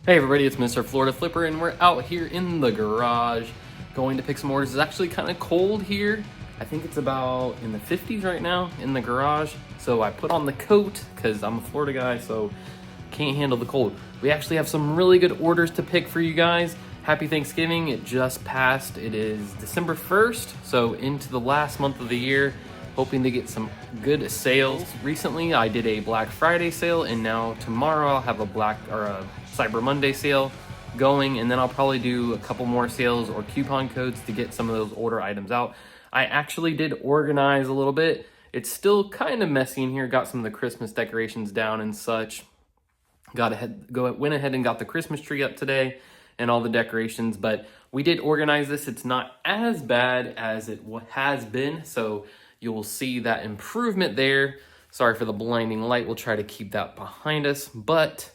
Hey everybody, it's MrFloridaFlipper and we're out here in the garage going to pick some orders. It's actually kind of cold here. I think it's about in the 50s right now in the garage. So I put on the coat because I'm a Florida guy, so can't handle the cold. We actually have some really good orders to pick for you guys. Happy Thanksgiving, it just passed. It is December 1st, so into the last month of the year. Hoping to get some good sales. Recently, I did a Black Friday sale, and now tomorrow I'll have a Cyber Monday sale going, and then I'll probably do a couple more sales or coupon codes to get some of those order items out. I actually did organize a little bit. It's still kind of messy in here. Got some of the Christmas decorations down and such. Went ahead and got the Christmas tree up today and all the decorations, but we did organize this. It's not as bad as it has been, so you'll see that improvement there. Sorry for the blinding light. We'll try to keep that behind us, but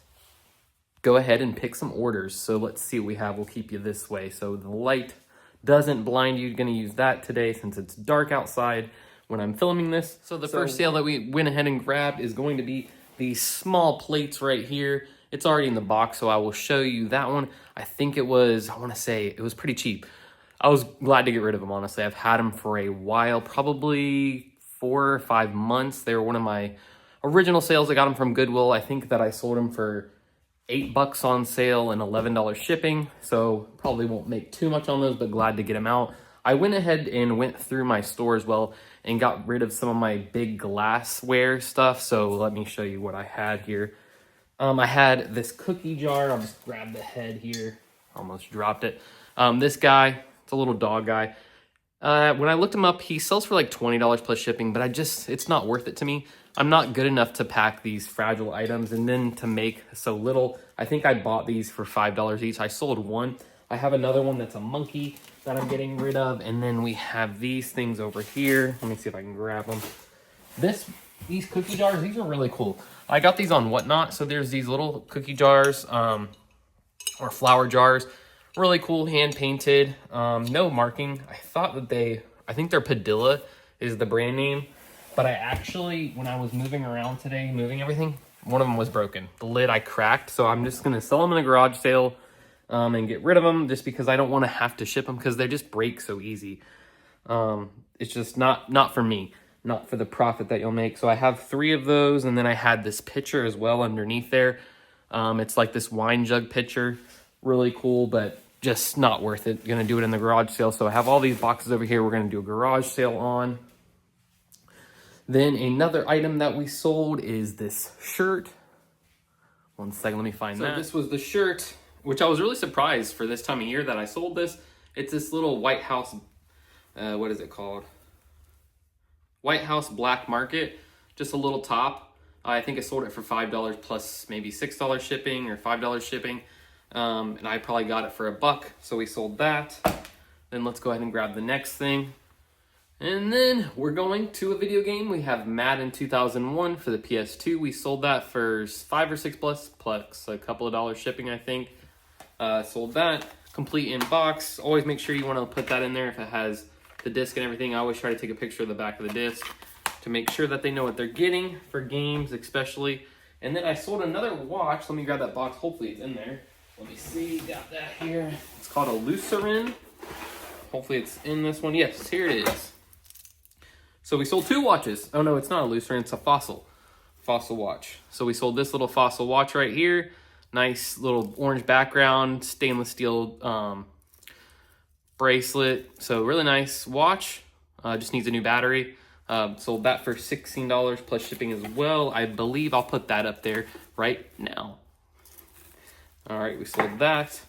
go ahead and pick some orders. So let's see what we have. We'll keep you this way so the light doesn't blind you. Gonna use that today since it's dark outside when I'm filming this. So the first sale that we went ahead and grabbed is going to be these small plates right here. It's already in the box, so I will show you that one. I think it was, I wanna say it was pretty cheap. I was glad to get rid of them, honestly. I've had them for a while, probably 4 or 5 months. They were one of my original sales. I got them from Goodwill. I think that I sold them for $8 on sale and $11 shipping. So probably won't make too much on those, but glad to get them out. I went ahead and went through my store as well and got rid of some of my big glassware stuff. So let me show you what I had here. I had this cookie jar. I'll just grab the head here. Almost dropped it. This guy, it's a little dog guy. When I looked him up, he sells for like $20 plus shipping, but it's not worth it to me. I'm not good enough to pack these fragile items and then to make so little. I think I bought these for $5 each. I sold one. I have another one that's a monkey that I'm getting rid of. And then we have these things over here. Let me see if I can grab them. These cookie jars, these are really cool. I got these on Whatnot. So there's these little cookie jars or flower jars. Really cool, hand painted, no marking. I think they're Padilla is the brand name. But I actually, when I was moving around today, moving everything, one of them was broken. The lid I cracked, so I'm just gonna sell them in a garage sale and get rid of them just because I don't wanna have to ship them because they just break so easy. It's just not for me, not for the profit that you'll make. So I have 3 of those, and then I had this pitcher as well underneath there. It's like this wine jug pitcher. Really cool, but just not worth it. Gonna do it in the garage sale. So I have all these boxes over here we're gonna do a garage sale on. Then another item that we sold is this shirt. One second, let me find that. So this was the shirt, which I was really surprised for this time of year that I sold this. It's this little White House, what is it called? White House Black Market, just a little top. I think I sold it for $5 plus maybe $6 shipping or $5 shipping. And I probably got it for $1, so we sold that. Then let's go ahead and grab the next thing. And then we're going to a video game. We have Madden 2001 for the PS2. We sold that for $5 or $6 plus a couple of dollars shipping, I think. Sold that. Complete in box. Always make sure you want to put that in there if it has the disc and everything. I always try to take a picture of the back of the disc to make sure that they know what they're getting for games especially. And then I sold another watch. Let me grab that box. Hopefully it's in there. Let me see. Got that here. It's called a Lucerin. Hopefully it's in this one. Yes, here it is. So we sold 2 watches. Oh no, it's not a Lucerin, it's a Fossil watch. So we sold this little Fossil watch right here. Nice little orange background, stainless steel bracelet. So really nice watch. Just needs a new battery. Sold that for $16 plus shipping as well. I believe I'll put that up there right now. All right, we sold that.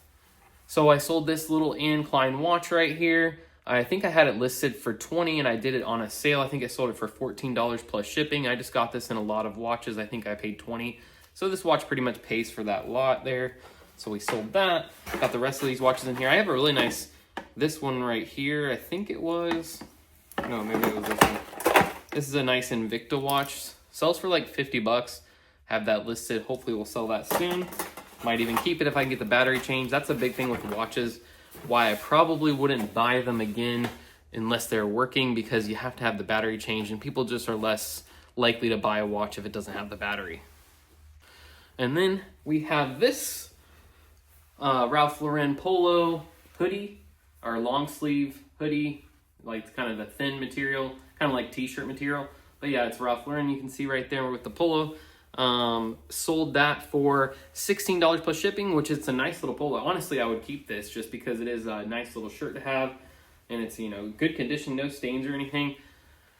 So I sold this little Anne Klein watch right here. I think I had it listed for $20 and I did it on a sale. I think I sold it for $14 plus shipping. I just got this in a lot of watches. I think I paid $20. So this watch pretty much pays for that lot there. So we sold that. Got the rest of these watches in here. I have a really nice, this one right here. I think it was, no, maybe it was this one. This is a nice Invicta watch. Sells for like $50. Have that listed. Hopefully we'll sell that soon. Might even keep it if I can get the battery changed. That's a big thing with watches. Why I probably wouldn't buy them again unless they're working, because you have to have the battery changed and people just are less likely to buy a watch if it doesn't have the battery. And then we have this Ralph Lauren polo hoodie, or long sleeve hoodie, like kind of the thin material, kind of like t-shirt material. But yeah, it's Ralph Lauren. You can see right there with the polo. Sold that for $16 plus shipping, which is a nice little polo. Honestly, I would keep this just because it is a nice little shirt to have, and it's, you know, good condition, no stains or anything.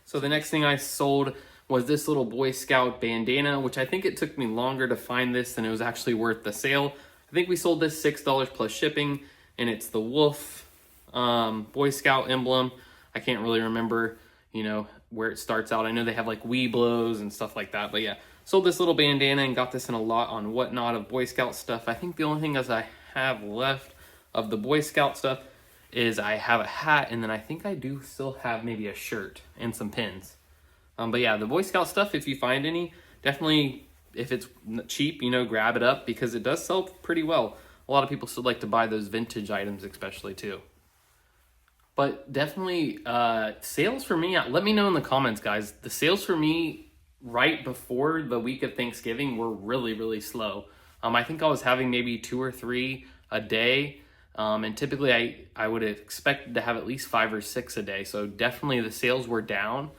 So the next thing I sold was this little Boy Scout bandana, which I think it took me longer to find this than it was actually worth the sale. I think we sold this $6 plus shipping, and it's the wolf Boy Scout emblem. I can't really remember, you know, where it starts out. I know they have like Weeblos and stuff like that, but yeah, sold this little bandana and got this in a lot on Whatnot of Boy Scout stuff. I think the only thing I have left of the Boy Scout stuff is I have a hat, and then I think I do still have maybe a shirt and some pins. But yeah, the Boy Scout stuff, if you find any, definitely, if it's cheap, you know, grab it up, because it does sell pretty well. A lot of people still like to buy those vintage items, especially too. But definitely, sales for me, let me know in the comments, guys. The sales for me right before the week of Thanksgiving were really, really slow. I think I was having maybe 2 or 3 a day. And typically I would have expected to have at least 5 or 6 a day. So definitely the sales were down.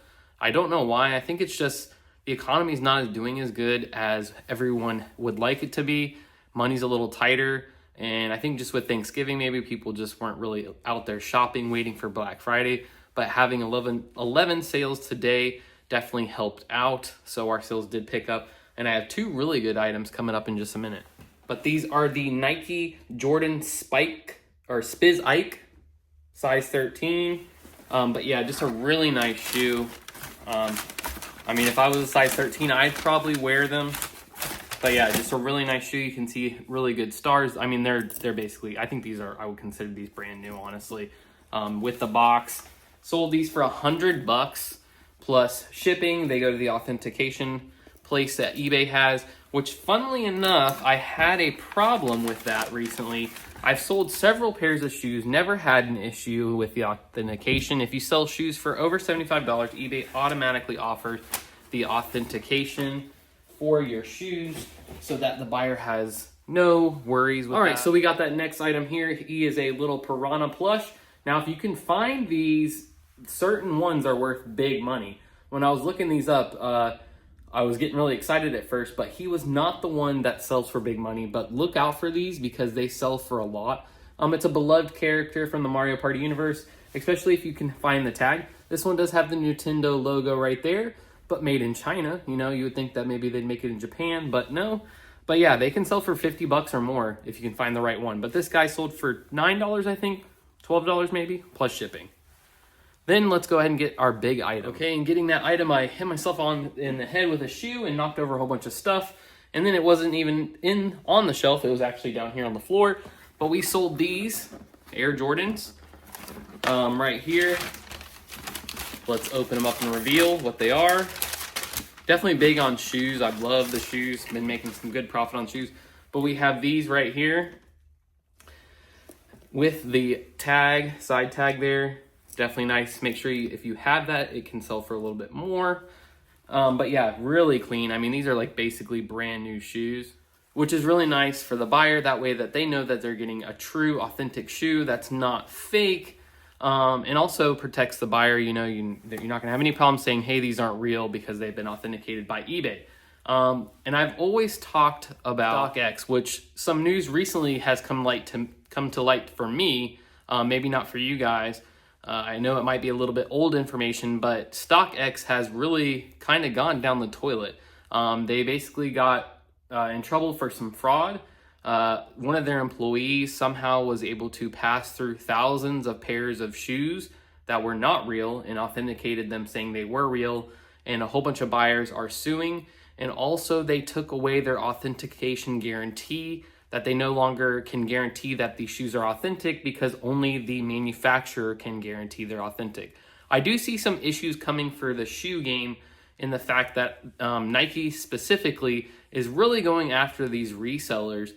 I don't know why. I think it's just the economy is not doing as good as everyone would like it to be. Money's a little tighter. And I think just with Thanksgiving, maybe people just weren't really out there shopping, waiting for Black Friday. But having 11 sales today definitely helped out. So our sales did pick up. And I have 2 really good items coming up in just a minute. But these are the Nike Jordan Spike or Spiz Ike, size 13. But yeah, just a really nice shoe. I mean, if I was a size 13, I'd probably wear them. But yeah, just a really nice shoe. You can see really good stars. I mean, they're basically, I think these are, I would consider these brand new, honestly. With the box, sold these for $100 plus shipping. They go to the authentication place that eBay has, which funnily enough, I had a problem with that recently. I've sold several pairs of shoes, never had an issue with the authentication. If you sell shoes for over $75, eBay automatically offers the authentication for your shoes so that the buyer has no worries with that. All right, so we got that next item here. He is a little piranha plush. Now, if you can find these, certain ones are worth big money. When I was looking these up, I was getting really excited at first, but he was not the one that sells for big money. But look out for these because they sell for a lot. It's a beloved character from the Mario Party universe, especially if you can find the tag. This one does have the Nintendo logo right there, but made in China. You know, you would think that maybe they'd make it in Japan, but no. But yeah, they can sell for $50 or more if you can find the right one. But this guy sold for $9, I think, $12 maybe, plus shipping. Then let's go ahead and get our big item. Okay, and getting that item, I hit myself in the head with a shoe and knocked over a whole bunch of stuff. And then it wasn't even on the shelf. It was actually down here on the floor. But we sold these Air Jordans right here. Let's open them up and reveal what they are. Definitely big on shoes. I love the shoes. Been making some good profit on shoes. But we have these right here with the tag, side tag there. Definitely nice. Make sure if you have that, it can sell for a little bit more. But yeah, really clean. I mean, these are like basically brand new shoes, which is really nice for the buyer. That way that they know that they're getting a true, authentic shoe that's not fake. And also protects the buyer. You know, you're not gonna have any problem saying, hey, these aren't real because they've been authenticated by eBay. And I've always talked about StockX, which some news recently has come to light for me. Maybe not for you guys. I know it might be a little bit old information, but StockX has really kind of gone down the toilet. They basically got in trouble for some fraud. One of their employees somehow was able to pass through thousands of pairs of shoes that were not real and authenticated them saying they were real. And a whole bunch of buyers are suing. And also they took away their authentication guarantee, that they no longer can guarantee that these shoes are authentic because only the manufacturer can guarantee they're authentic. I do see some issues coming for the shoe game in the fact that Nike specifically is really going after these resellers,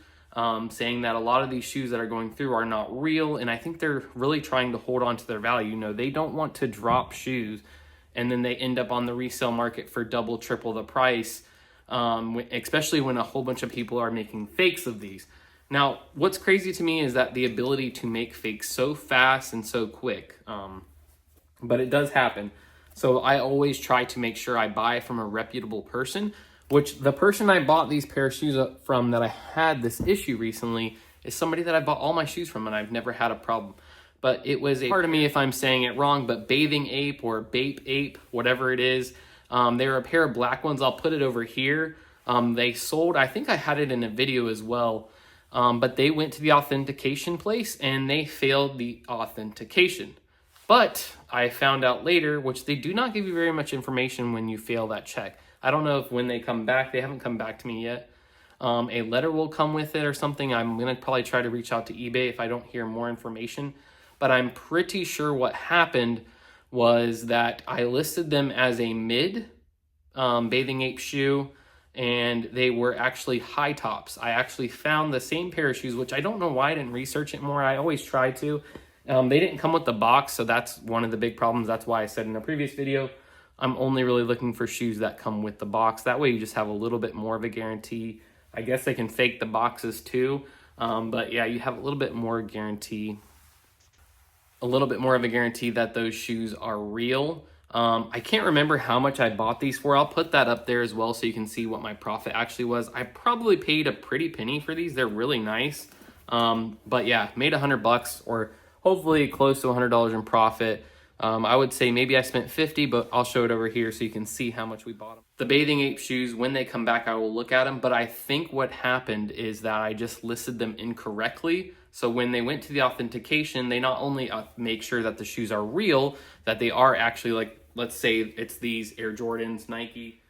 saying that a lot of these shoes that are going through are not real. And I think they're really trying to hold on to their value. You know, they don't want to drop shoes and then they end up on the resale market for double, triple the price. Especially when a whole bunch of people are making fakes of these. Now, what's crazy to me is that the ability to make fakes so fast and so quick, but it does happen. So I always try to make sure I buy from a reputable person, which the person I bought these pair of shoes from that I had this issue recently is somebody that I bought all my shoes from and I've never had a problem. But it was a part of me if I'm saying it wrong, but Bathing Ape or Bape Ape, whatever it is, they were a pair of black ones. I'll put it over here. They sold, I think I had it in a video as well, but they went to the authentication place and they failed the authentication. But I found out later, which they do not give you very much information when you fail that check. I don't know if when they come back, they haven't come back to me yet. A letter will come with it or something. I'm going to probably try to reach out to eBay if I don't hear more information. But I'm pretty sure what happened was that I listed them as a mid Bathing Ape shoe, and they were actually high tops. I actually found the same pair of shoes, which I don't know why I didn't research it more. I always try to. They didn't come with the box, so that's one of the big problems. That's why I said in a previous video, I'm only really looking for shoes that come with the box. That way you just have a little bit more of a guarantee. I guess they can fake the boxes too, but yeah, you have a little bit more guarantee. A little bit more of a guarantee that those shoes are real. I can't remember how much I bought these for. I'll put that up there as well so you can see what my profit actually was. I probably paid a pretty penny for these. They're really nice. But yeah, made $100 or hopefully close to $100 in profit. I would say maybe I spent 50, but I'll show it over here so you can see how much we bought them. The Bathing Ape shoes, when they come back, I will look at them, but I think what happened is that I just listed them incorrectly. So when they went to the authentication, they not only make sure that the shoes are real, that they are actually, like, let's say it's these Air Jordans, Nike,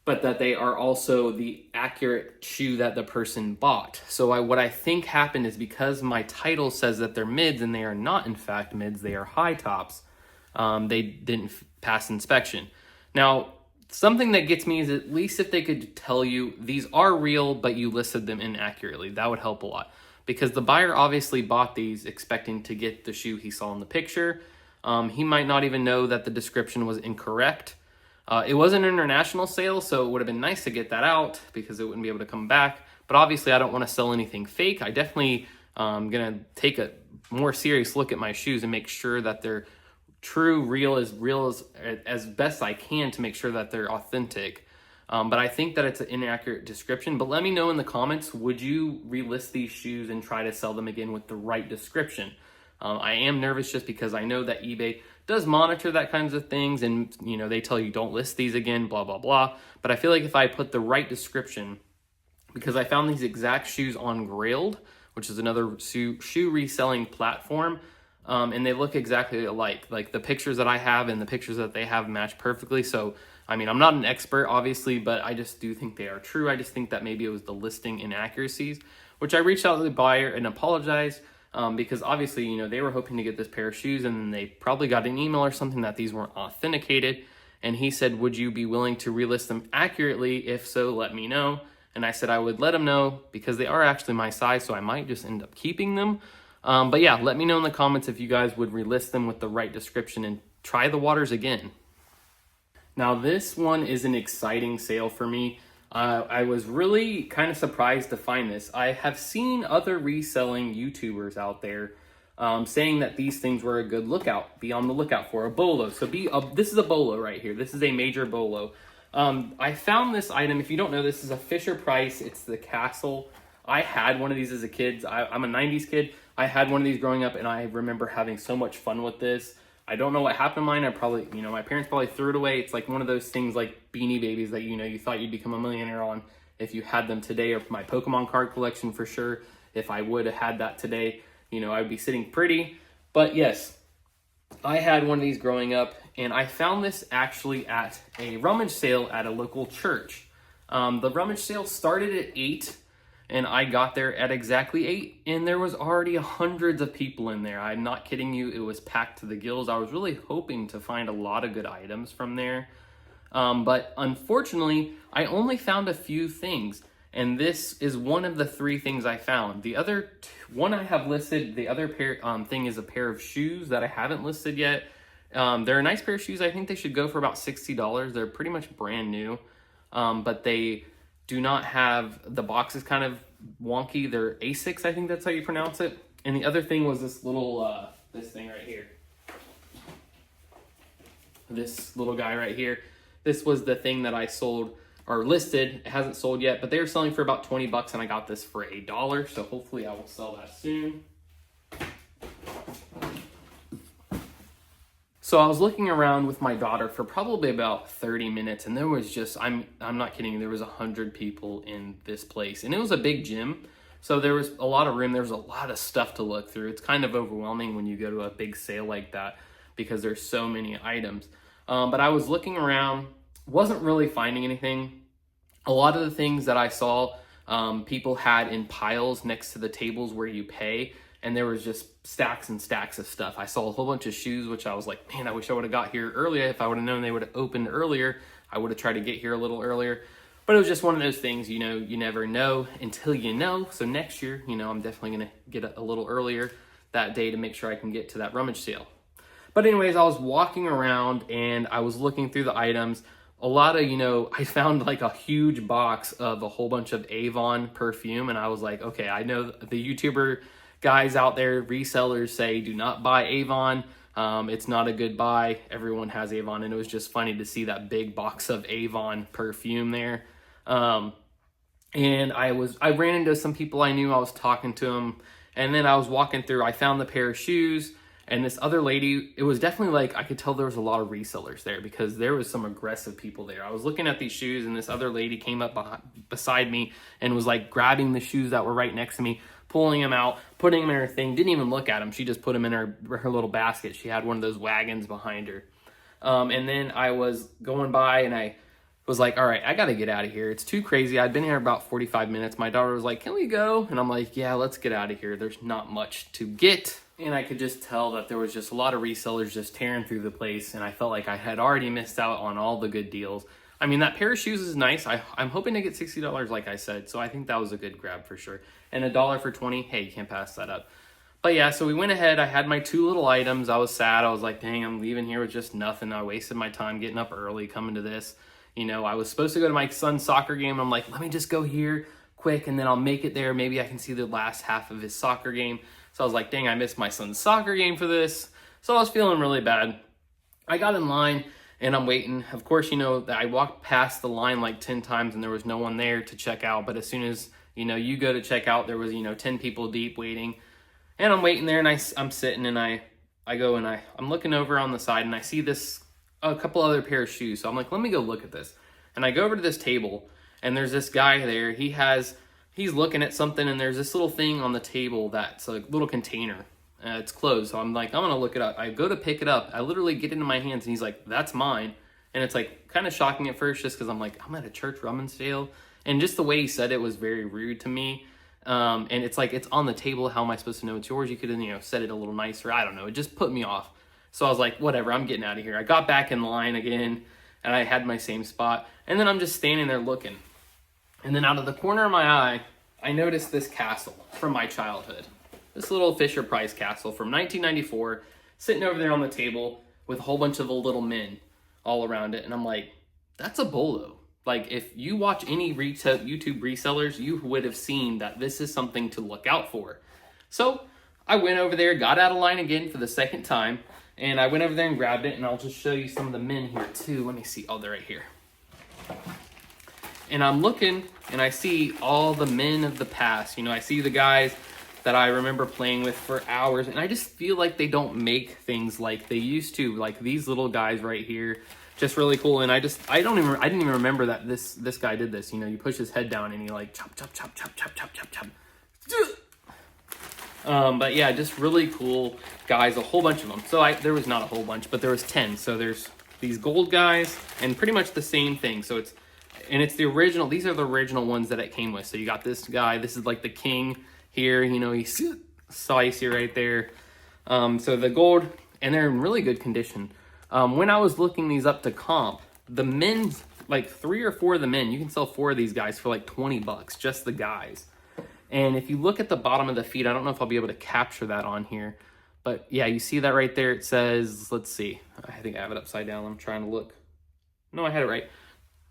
but that they are also the accurate shoe that the person bought. So what I think happened is because my title says that they're mids and they are not in fact mids, they are high tops, they didn't pass inspection. Now, something that gets me is at least if they could tell you these are real, but you listed them inaccurately, that would help a lot. Because the buyer obviously bought these expecting to get the shoe he saw in the picture. He might not even know that the description was incorrect. It was an international sale, so it would have been nice to get that out because it wouldn't be able to come back. But obviously I don't want to sell anything fake. I definitely gonna take a more serious look at my shoes and make sure that they're true, real as best I can to make sure that they're authentic. But I think that it's an inaccurate description. But let me know in the comments, would you relist these shoes and try to sell them again with the right description? I am nervous just because I know that eBay does monitor that kinds of things, and they tell you don't list these again, blah, blah, blah. But I feel like if I put the right description, because I found these exact shoes on Grailed, which is another shoe reselling platform, and they look exactly alike. Like the pictures that I have and the pictures that they have match perfectly. So I mean, I'm not an expert, obviously, but I just do think they are true. I just think that maybe it was the listing inaccuracies, which I reached out to the buyer and apologized because obviously, they were hoping to get this pair of shoes and then they probably got an email or something that these weren't authenticated. And he said, would you be willing to relist them accurately? If so, let me know. And I said I would let him know because they are actually my size, so I might just end up keeping them. But yeah, let me know in the comments if you guys would relist them with the right description and try the waters again. Now this one is an exciting sale for me. I was really kind of surprised to find this. I have seen other reselling YouTubers out there saying that these things were a good lookout. Be on the lookout for a bolo. So this is a bolo right here. This is a major bolo. I found this item. If you don't know, this is a Fisher Price. It's the Castle. I had one of these as a kid. I'm a 90s kid. I had one of these growing up and I remember having so much fun with this. I don't know what happened to mine. I probably, my parents probably threw it away. It's like one of those things like Beanie Babies that, you thought you'd become a millionaire on if you had them today, or my Pokemon card collection for sure. If I would have had that today, I would be sitting pretty. But yes, I had one of these growing up and I found this actually at a rummage sale at a local church. The rummage sale started at 8 and I got there at exactly 8 and there was already hundreds of people in there. I'm not kidding you. It was packed to the gills. I was really hoping to find a lot of good items from there. But unfortunately, I only found a few things. And this is one of the 3 things I found. The other one I have listed, the other thing is a pair of shoes that I haven't listed yet. They're a nice pair of shoes. I think they should go for about $60. They're pretty much brand new. But they do not have, the box is kind of wonky. They're Asics, I think that's how you pronounce it. And the other thing was this little, this thing right here. This little guy right here. This was the thing that I sold or listed. It hasn't sold yet, but they were selling for about 20 bucks and I got this for $1. So hopefully I will sell that soon. So I was looking around with my daughter for probably about 30 minutes and there was just, I'm not kidding, there was 100 people in this place. And it was a big gym, so there was a lot of room, there was a lot of stuff to look through. It's kind of overwhelming when you go to a big sale like that because there's so many items. But I was looking around, wasn't really finding anything. A lot of the things that I saw, people had in piles next to the tables where you pay. And there was just stacks and stacks of stuff. I saw a whole bunch of shoes, which I was like, man, I wish I would have got here earlier. If I would have known they would have opened earlier, I would have tried to get here a little earlier. But it was just one of those things, you know, you never know until you know. So next year, you know, I'm definitely going to get a little earlier that day to make sure I can get to that rummage sale. But anyways, I was walking around and I was looking through the items. A lot of, you know, I found like a huge box of a whole bunch of Avon perfume. And I was like, okay, I know the YouTuber guys out there, resellers, say do not buy Avon. It's not a good buy. Everyone has Avon, and it was just funny to see that big box of Avon perfume there. And I ran into some people I knew. I was talking to them, and then I was walking through. I found the pair of shoes, and this other lady. It was definitely like I could tell there was a lot of resellers there because there was some aggressive people there. I was looking at these shoes, and this other lady came up beside me and was like grabbing the shoes that were right next to me, pulling them out, putting them in her thing, didn't even look at them. She just put them in her little basket. She had one of those wagons behind her. And then I was going by and I was like, all right, I got to get out of here. It's too crazy. I'd been here about 45 minutes. My daughter was like, can we go? And I'm like, yeah, let's get out of here. There's not much to get. And I could just tell that there was just a lot of resellers just tearing through the place. And I felt like I had already missed out on all the good deals. I mean, that pair of shoes is nice. I'm hoping to get $60, like I said. So I think that was a good grab for sure. And $1 for 20, hey, you can't pass that up. But yeah, so we went ahead. I had my 2 little items. I was sad. I was like, dang, I'm leaving here with just nothing. I wasted my time getting up early, coming to this. You know, I was supposed to go to my son's soccer game. I'm like, let me just go here quick and then I'll make it there. Maybe I can see the last half of his soccer game. So I was like, dang, I missed my son's soccer game for this. So I was feeling really bad. I got in line and I'm waiting. Of course, you know, I walked past the line like 10 times and there was no one there to check out. But as soon as, you know, you go to check out, there was, 10 people deep waiting. And I'm waiting there and I'm sitting and I go and I'm looking over on the side and I see a couple other pair of shoes. So I'm like, let me go look at this. And I go over to this table and there's this guy there. He's looking at something and there's this little thing on the table that's a little container. It's closed. So I'm like, I'm going to look it up. I go to pick it up. I literally get it in my hands and he's like, that's mine. And it's like kind of shocking at first just because I'm like, I'm at a church rummage sale. And just the way he said it was very rude to me. And it's like, it's on the table. How am I supposed to know it's yours? You could have, said it a little nicer. I don't know. It just put me off. So I was like, whatever, I'm getting out of here. I got back in line again and I had my same spot. And then I'm just standing there looking. And then out of the corner of my eye, I noticed this castle from my childhood. This little Fisher-Price castle from 1994, sitting over there on the table with a whole bunch of the little men all around it. And I'm like, that's a bolo. Like, if you watch any YouTube resellers, you would have seen that this is something to look out for. So I went over there, got out of line again for the second time, and I went over there and grabbed it, and I'll just show you some of the men here too. Let me see. Oh, they're right here. And I'm looking, and I see all the men of the past. I see the guys that I remember playing with for hours, and I just feel like they don't make things like they used to. Like these little guys right here, just really cool. And I didn't even remember that this guy did this. You push his head down and he like chop chop chop chop chop chop chop chop. But yeah, just really cool guys, a whole bunch of them. So there was not a whole bunch, but there was 10. So there's these gold guys and pretty much the same thing. So it's the original. These are the original ones that it came with. So you got this guy. This is like the king here. He's spicy right there. So the gold, and they're in really good condition. When I was looking these up to comp, the men's, like 3 or 4 of the men, you can sell 4 of these guys for like $20, just the guys. And if you look at the bottom of the feet, I don't know if I'll be able to capture that on here, but yeah, you see that right there. It says, let's see, I think I have it upside down. I'm trying to look. No, I had it right.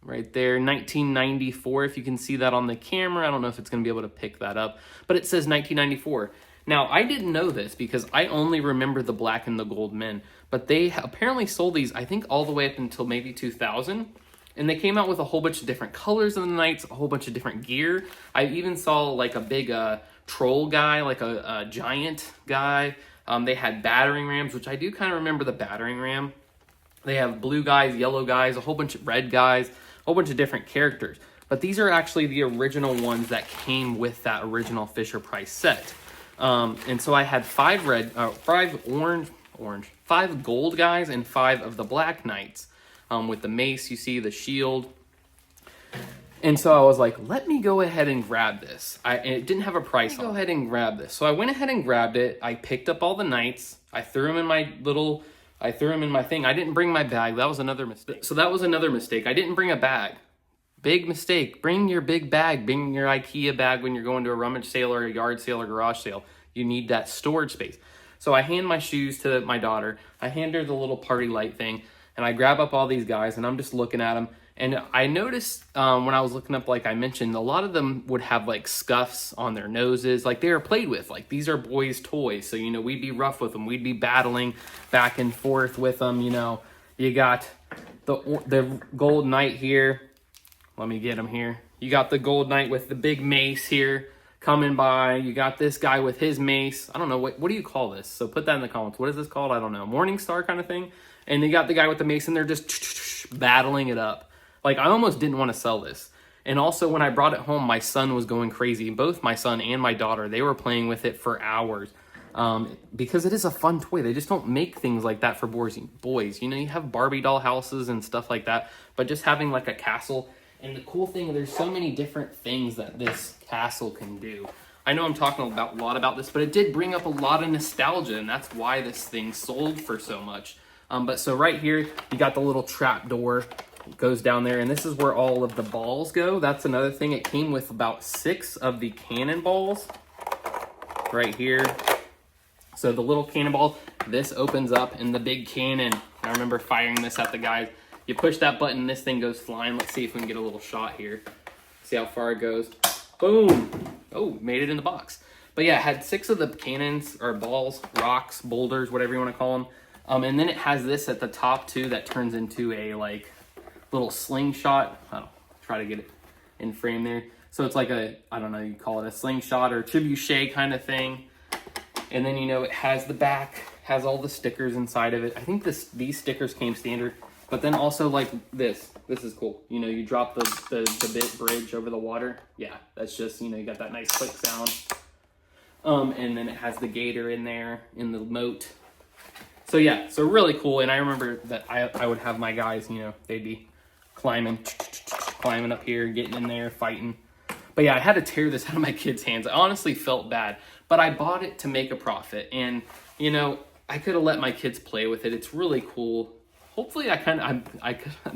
right there, 1994, if you can see that on the camera. I don't know if it's going to be able to pick that up, but it says 1994. Now, I didn't know this because I only remember the black and the gold men, but they apparently sold these, I think, all the way up until maybe 2000. And they came out with a whole bunch of different colors of the knights, a whole bunch of different gear. I even saw like a big troll guy, like a giant guy. They had battering rams, which I do kind of remember the battering ram. They have blue guys, yellow guys, a whole bunch of red guys, a whole bunch of different characters. But these are actually the original ones that came with that original Fisher-Price set. And so I had five gold guys and 5 of the black knights. With the mace, you see the shield. And so I was like, let me go ahead and grab this. And it didn't have a price. Go ahead and grab this. So I went ahead and grabbed it. I picked up all the knights. I threw them in my thing. I didn't bring my bag. That was another mistake. So that was another mistake. I didn't bring a bag. Big mistake. Bring your big bag. Bring your IKEA bag when you're going to a rummage sale or a yard sale or garage sale. You need that storage space. So I hand my shoes to my daughter. I hand her the little party light thing. And I grab up all these guys, and I'm just looking at them. And I noticed when I was looking up, like I mentioned, a lot of them would have like scuffs on their noses, like they were played with. Like these are boys' toys, so we'd be rough with them. We'd be battling back and forth with them. You got the gold knight here. Let me get him here. You got the gold knight with the big mace here coming by. You got this guy with his mace. I don't know what do you call this? So put that in the comments. What is this called? I don't know. Morning Star kind of thing. And you got the guy with the mace, and they're just battling it up. Like, I almost didn't want to sell this. And also, when I brought it home, my son was going crazy. Both my son and my daughter, they were playing with it for hours. Because it is a fun toy. They just don't make things like that for boys. You have Barbie doll houses and stuff like that. But just having, like, a castle. And the cool thing, there's so many different things that this castle can do. I know I'm talking a lot about this, but it did bring up a lot of nostalgia. And that's why this thing sold for so much. But so right here, you got the little trap door. It goes down there, and this is where all of the balls go. That's another thing. It came with about 6 of the cannonballs right here. So the little cannonball, this opens up in the big cannon. I remember firing this at the guys. You push that button, this thing goes flying. Let's see if we can get a little shot here. See how far it goes. Boom. Oh, made it in the box. But yeah, it had 6 of the cannons, or balls, rocks, boulders, whatever you want to call them. And then it has this at the top too that turns into a like little slingshot. I'll try to get it in frame there. So it's like I don't know, you call it a slingshot or trebuchet kind of thing. And then it has the back, has all the stickers inside of it. I think these stickers came standard, but then also like this is cool. You drop the bit bridge over the water. Yeah, that's just you got that nice click sound. And then it has the gator in there in the moat. So yeah, so really cool. And I remember that I would have my guys, they'd be climbing up here, getting in there, fighting. But yeah, I had to tear this out of my kids' hands. I honestly felt bad, but I bought it to make a profit. And, I could have let my kids play with it. It's really cool. Hopefully I'm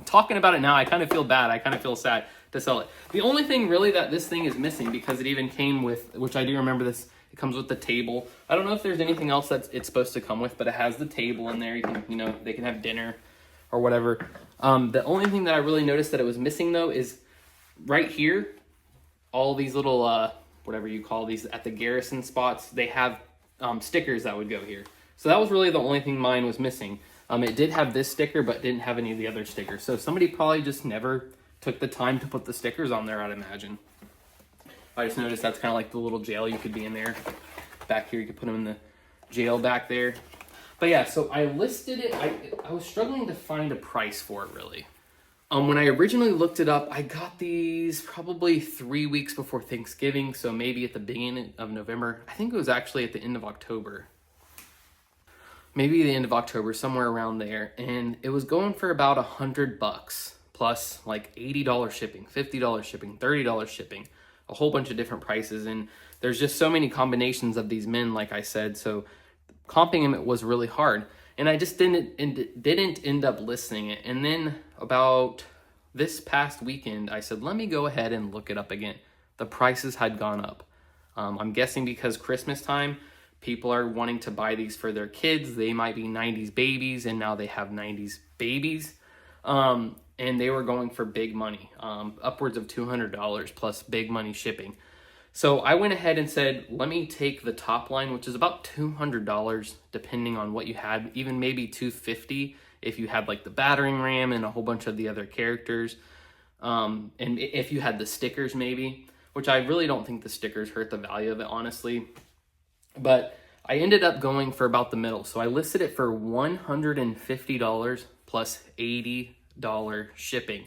talking about it now. I kind of feel bad. I kind of feel sad to sell it. The only thing really that this thing is missing, because it even came with, which I do remember this, it comes with the table. I don't know if there's anything else that it's supposed to come with, but it has the table in there. You can, they can have dinner or whatever. The only thing that I really noticed that it was missing though is right here, all these little, whatever you call these at the garrison spots, they have stickers that would go here. So that was really the only thing mine was missing. It did have this sticker, but didn't have any of the other stickers. So somebody probably just never took the time to put the stickers on there, I'd imagine. I just noticed that's kind of like the little jail you could be in there. Back here, you could put them in the jail back there. But yeah, so I listed it. I was struggling to find a price for it, really. When I originally looked it up, I got these probably 3 weeks before Thanksgiving, so maybe at the beginning of November. I think it was actually at the end of October. Maybe the end of October, somewhere around there. And it was going for about $100 plus like $80 shipping, $50 shipping, $30 shipping. A whole bunch of different prices, and there's just so many combinations of these men, like I said, so comping them, it was really hard, and I just didn't end up listing it. And then about this past weekend, I said, let me go ahead and look it up again. The prices had gone up. I'm guessing because Christmas time, people are wanting to buy these for their kids. They might be 90s babies, and now they have 90s babies. and they were going for big money, upwards of $200 plus big money shipping. So I went ahead and said, let me take the top line, which is about $200, depending on what you had, even maybe $250 if you had like the battering ram and a whole bunch of the other characters. And if you had the stickers maybe, which I really don't think the stickers hurt the value of it, honestly. But I ended up going for about the middle. So I listed it for $150 plus $80 shipping.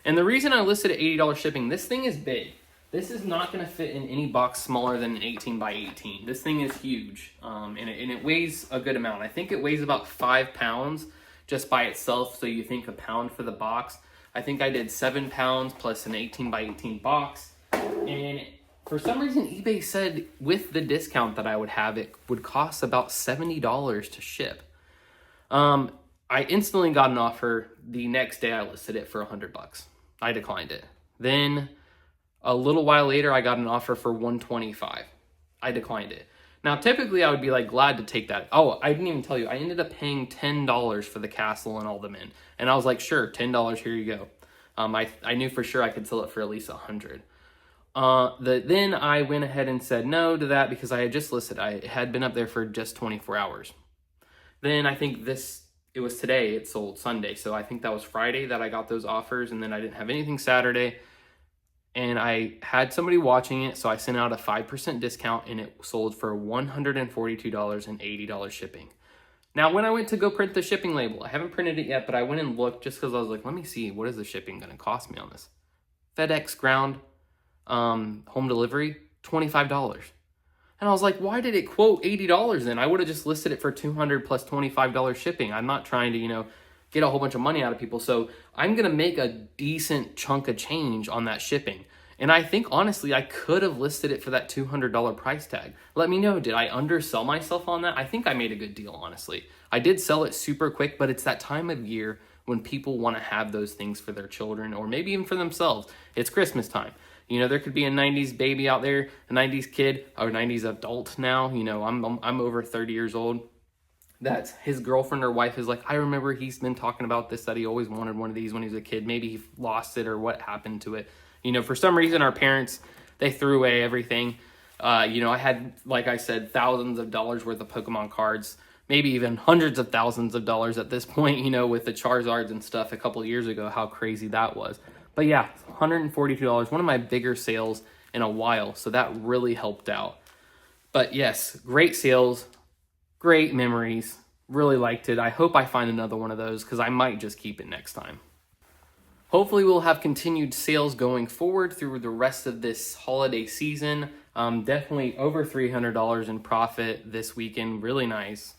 And the reason I listed at $80 shipping, this thing is big. This is not going to fit in any box smaller than an 18 by 18. This thing is huge, and it weighs a good amount. I think it weighs about 5 pounds just by itself, so you think a pound for the box. I think I did 7 pounds plus an 18 by 18 box, and for some reason eBay said with the discount that I would have, it would cost about $70 to ship. I instantly got an offer. The next day I listed it for $100. I declined it. Then a little while later, I got an offer for $125. I declined it. Now, typically, I would be like glad to take that. Oh, I didn't even tell you. I ended up paying $10 for the castle and all the men. And I was like, sure, $10, here you go. I knew for sure I could sell it for at least $100. Then I went ahead and said no to that because I had just listed. I had been up there for just 24 hours. Then I think it was today, it sold Sunday. So I think that was Friday that I got those offers. And then I didn't have anything Saturday. And I had somebody watching it, so I sent out a 5% discount, and it sold for $142 and $80 shipping. Now, when I went to go print the shipping label, I haven't printed it yet, but I went and looked just because I was like, let me see, what is the shipping going to cost me on this? FedEx ground, home delivery, $25. And I was like, why did it quote $80 then? I would have just listed it for $200 plus $25 shipping. I'm not trying to, get a whole bunch of money out of people. So I'm going to make a decent chunk of change on that shipping. And I think, honestly, I could have listed it for that $200 price tag. Let me know, did I undersell myself on that? I think I made a good deal, honestly. I did sell it super quick, but it's that time of year when people want to have those things for their children or maybe even for themselves. It's Christmas time. There could be a 90s baby out there, a 90s kid, or 90s adult now. I'm over 30 years old. That's his girlfriend or wife is like, I remember he's been talking about this, that he always wanted one of these when he was a kid. Maybe he lost it or what happened to it. For some reason, our parents, they threw away everything. I had, like I said, thousands of dollars worth of Pokemon cards, maybe even hundreds of thousands of dollars at this point, with the Charizards and stuff a couple of years ago, how crazy that was. But yeah, $142, one of my bigger sales in a while. So that really helped out. But yes, great sales. Great memories. Really liked it. I hope I find another one of those because I might just keep it next time. Hopefully we'll have continued sales going forward through the rest of this holiday season. Definitely over $300 in profit this weekend. Really nice.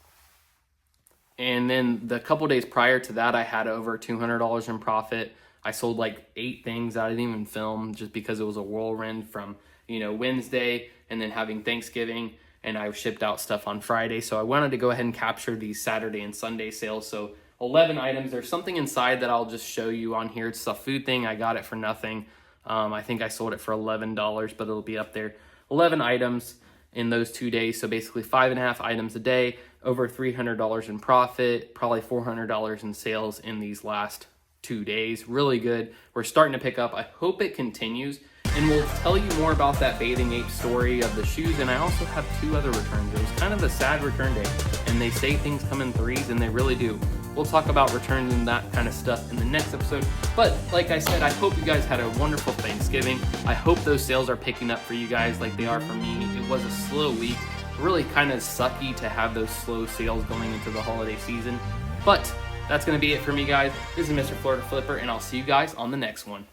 And then the couple days prior to that, I had over $200 in profit. I sold like 8 things that I didn't even film just because it was a whirlwind from, Wednesday and then having Thanksgiving. And I shipped out stuff on Friday. So I wanted to go ahead and capture these Saturday and Sunday sales. So 11 items. There's something inside that I'll just show you on here. It's a food thing. I got it for nothing. I think I sold it for $11, but it'll be up there. 11 items in those 2 days. So basically 5.5 items a day, over $300 in profit, probably $400 in sales in these last 2 days. Really good. We're starting to pick up. I hope it continues. And we'll tell you more about that Bathing Ape story of the shoes. And I also have 2 other returns. It was kind of a sad return day. And they say things come in threes, and they really do. We'll talk about returns and that kind of stuff in the next episode. But like I said, I hope you guys had a wonderful Thanksgiving. I hope those sales are picking up for you guys like they are for me. It was a slow week. Really kind of sucky to have those slow sales going into the holiday season. But that's going to be it for me, guys. This is Mr. Florida Flipper, and I'll see you guys on the next one.